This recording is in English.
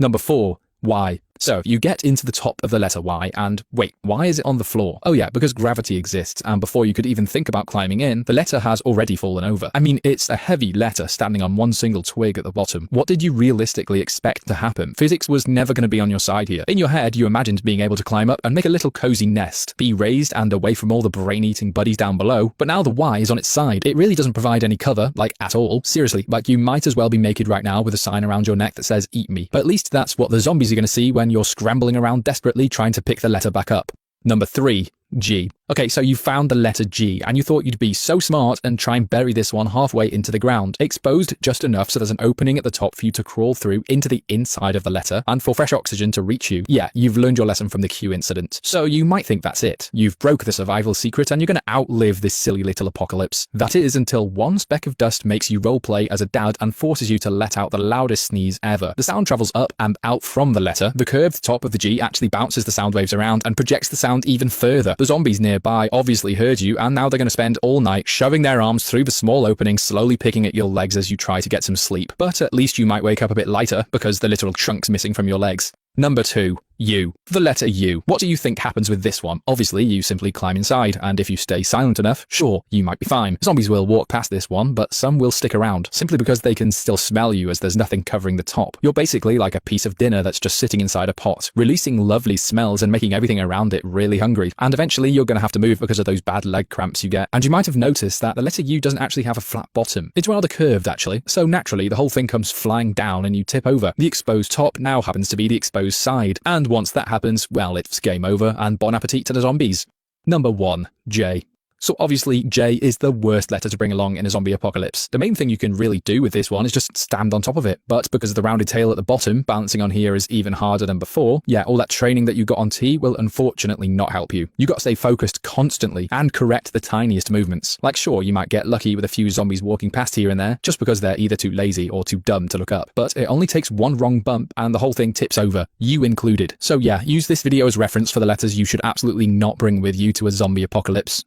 Number 4. Y. So you get into the top of the letter Y and wait, why is it on the floor? Oh yeah, because gravity exists, and before you could even think about climbing in, the letter has already fallen over. I mean, it's a heavy letter standing on one single twig at the bottom. What did you realistically expect to happen? Physics was never going to be on your side here. In your head, you imagined being able to climb up and make a little cozy nest, be raised and away from all the brain-eating buddies down below, but now the Y is on its side. It really doesn't provide any cover, like at all. Seriously, like you might as well be naked right now with a sign around your neck that says "Eat me." But at least that's what the zombies are going to see when you're scrambling around desperately trying to pick the letter back up. Number 3. G. Okay, so you found the letter G, and you thought you'd be so smart and try and bury this one halfway into the ground, exposed just enough so there's an opening at the top for you to crawl through into the inside of the letter, and for fresh oxygen to reach you. Yeah, you've learned your lesson from the Q incident. So you might think that's it. You've broke the survival secret, and you're going to outlive this silly little apocalypse. That is until one speck of dust makes you roleplay as a dad and forces you to let out the loudest sneeze ever. The sound travels up and out from the letter. The curved top of the G actually bounces the sound waves around and projects the sound even further. The zombies nearby obviously heard you, and now they're going to spend all night shoving their arms through the small opening, slowly picking at your legs as you try to get some sleep. But at least you might wake up a bit lighter because the literal chunk's missing from your legs. Number 2. U. The letter U. What do you think happens with this one? Obviously, you simply climb inside, and if you stay silent enough, sure, you might be fine. Zombies will walk past this one, but some will stick around, simply because they can still smell you as there's nothing covering the top. You're basically like a piece of dinner that's just sitting inside a pot, releasing lovely smells and making everything around it really hungry. And eventually, you're going to have to move because of those bad leg cramps you get. And you might have noticed that the letter U doesn't actually have a flat bottom. It's rather curved, actually, so naturally, the whole thing comes flying down and you tip over. The exposed top now happens to be the exposed side, and once that happens, well, it's game over and bon appetit to the zombies. Number 1. J. So obviously, J is the worst letter to bring along in a zombie apocalypse. The main thing you can really do with this one is just stand on top of it. But because of the rounded tail at the bottom, balancing on here is even harder than before. Yeah, all that training that you got on T will unfortunately not help you. You got to stay focused constantly and correct the tiniest movements. Like sure, you might get lucky with a few zombies walking past here and there, just because they're either too lazy or too dumb to look up. But it only takes one wrong bump and the whole thing tips over, you included. So yeah, use this video as reference for the letters you should absolutely not bring with you to a zombie apocalypse.